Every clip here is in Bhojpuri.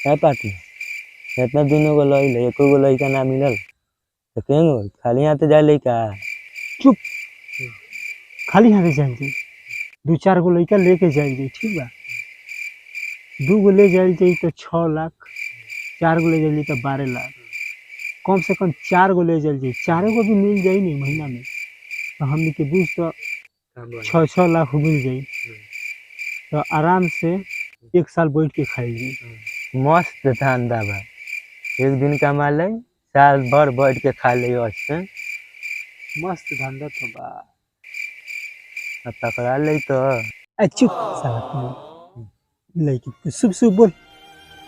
है पार्टी इतना दिनों को लई ले एको गो लइका ना मिलल तो केन हो खाली हाथ जाए लइका। चुप। खाली हाथे जाइल जाई 2-4 गो लइका लेके जाइल जाई ठीक बा। 2 गो ले जाइल जाई तो 6 लाख, 4 गो ले जाइल जाई तो 12 लाख, कम से कम 4 गो ले जाइल जाई, 4 गो भी मिल जाई नहीं महीना में तो हमनी के 6-6 लाख मिल जाई तो आराम से 1 साल बैठ के खाई जाई। मस्त धंधा बा, एक दिन कमा ले साल भर बैठ के खा ले अच्छे। मस्त धंधा तो बा। अब पकड़ा ले तो चुप साला तू लड़की शुभ शुभ बोल।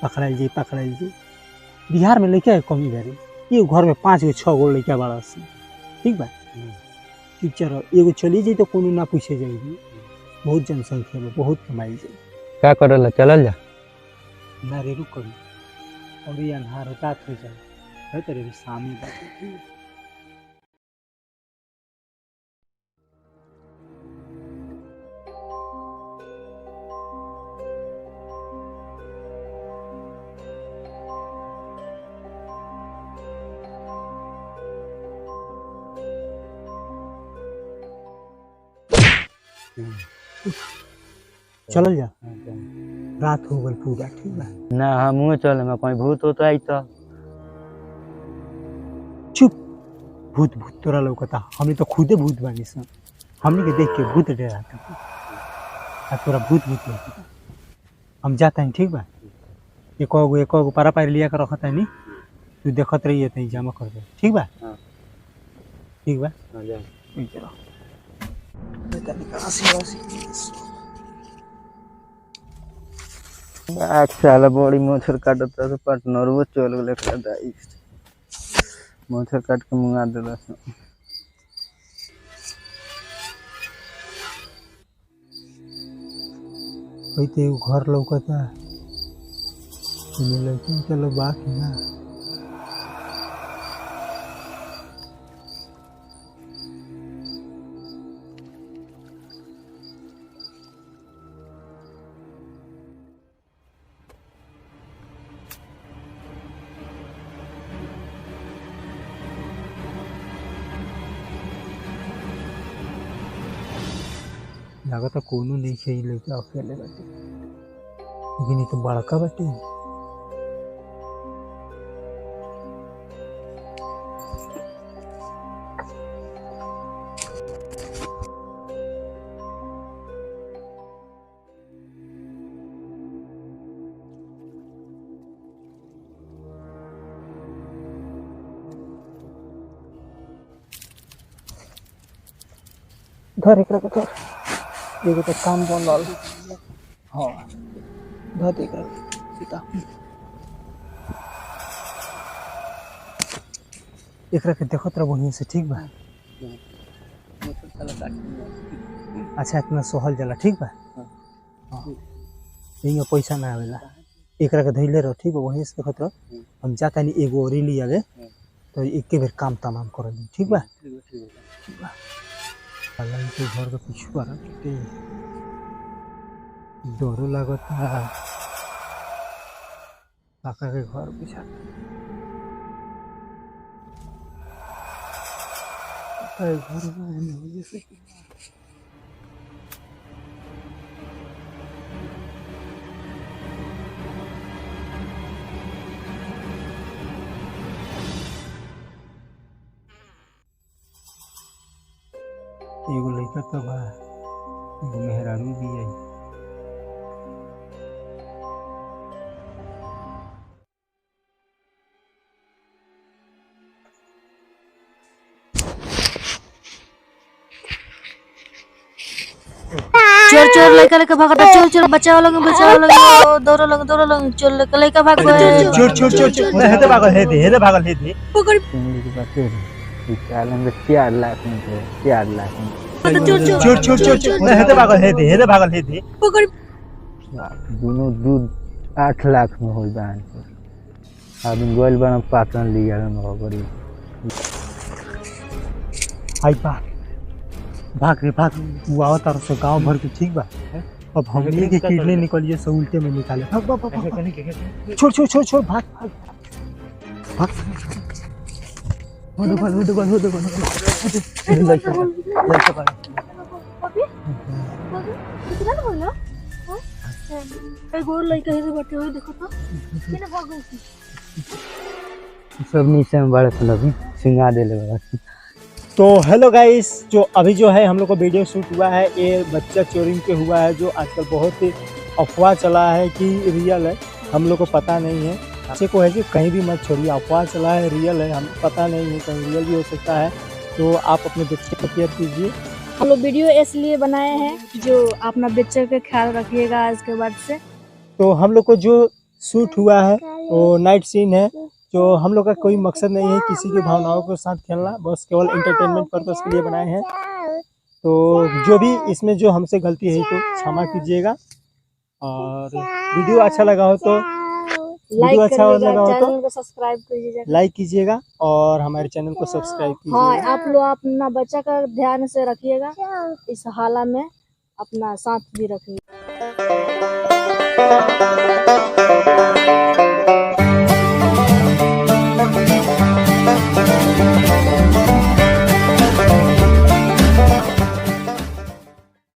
पकड़ाई जाई बिहार में लड़का के कमी बारी, ये घर में 5 गो 6 गो लड़का बड़ा सी ठीक बा। टीचर एगो चली जाई तो कोनो ना पूछे जाएगी, बहुत जनसंख्या में बहुत कमाई जाई। क्या करल चलल जा ना रे रुक करी और ये अन्हार होता हो जाए है तेरे भी सामने बात। चलल जा, रात हो गल पूरा ठीक बा। ना हम चले मैं कोई भूत हो तो आई तो चुप। भूत भूत तोरा लौकता, हमें तो खुदे भूत बानी सन, हमने के देख के भूत डराता आ तोरा भूत लौकता। हम जाता है ठीक बा। एक गो पारा पारी लिया कर रखता है नहीं, तू देखत रही है जमा कर दे ठीक बा। ठीक बा साला बड़ी मच्छर काटता तो पार्टनर वो चल गए दाई मच्छर काट के मुंगा दिला। घर लौकता लड़की चलो बाकी ना लागत कोनो नहीं खेल लड़का अकेले बाटे, लेकिन तो बड़का बाटे। घर एक रखो एगो तो काम बन रहा। हाँ धर देख सीता एक रखे देखत रह बढ़िया से ठीक बा। अच्छा इतना सोहल जला ठीक बा। यही पैसा ना आवेला एक रखे धैले रहो ठीक बा बढ़िया से देखत रह। हम जाता नहीं एगो और ली आवे तो एक बेर काम तमाम कर दी ठीक बा। के घर के पीछू आ डरो लगता काका के घर पीछा घर जैसे एगो लड़का तो बा, एगो मेहरारू भी है। चोर चोर लड़का लेके भागता, चोर चोर बचाओ लोग दौड़ो लोग चोर लड़का भाग गए। चोर हेदे भागल हेदे पकड़ 4 लाख में 4 लाख में चोर हेदे भागल हेदे पकड़ दोनों दूध 8 लाख में हो जान आदमी गोल बना पाटन लिया बड़ी आई बा भाग रे भाग। तू आओ तार से गांव भर के ठीक बा अब हमने के कीड़े निकलिए सब उल्टे में निकाले। भाग भाग भाग, भाग। छोड़ छोड़ छोड़ छोड़, भाग भाग भाग। हो दो हो दो हो दो लड़का लड़का कितना ना बोला ए गोर लइका है बैठे हुए देखो तो केने भाग गई सब नीचे में बड़े फलबी सिंगा देले बड़ा। तो हेलो गाइस, जो अभी जो है हम लोग को वीडियो शूट हुआ है, ये बच्चा चोरी के हुआ है, जो आजकल बहुत ही अफवाह चला है कि रियल है, हम लोग को पता नहीं है। बच्चे को है कि कहीं भी मत छोड़िए, अफवाह चला है रियल है, हम पता नहीं है, कहीं रियल भी हो सकता है। तो आप अपने बच्चे को केयर कीजिए। हम लोग वीडियो इसलिए बनाए हैं जो अपना बच्चे का ख्याल रखिएगा आज के बाद से। तो हम लोग को जो शूट हुआ है वो नाइट सीन है, जो हम लोग का कोई मकसद नहीं है किसी की भावनाओं के साथ खेलना, बस केवल एंटरटेनमेंट पर्पस के लिए बनाए हैं। तो जो भी इसमें जो हमसे गलती है तो क्षमा कीजिएगा, और वीडियो अच्छा लगा हो तो चैनल को सब्सक्राइब कीजिएगा, लाइक कीजिएगा और हमारे चैनल को सब्सक्राइब कीजिएगा। हाँ, आप लोग अपना बच्चा का ध्यान से रखिएगा, इस हालत में अपना साथ भी रखिएगा।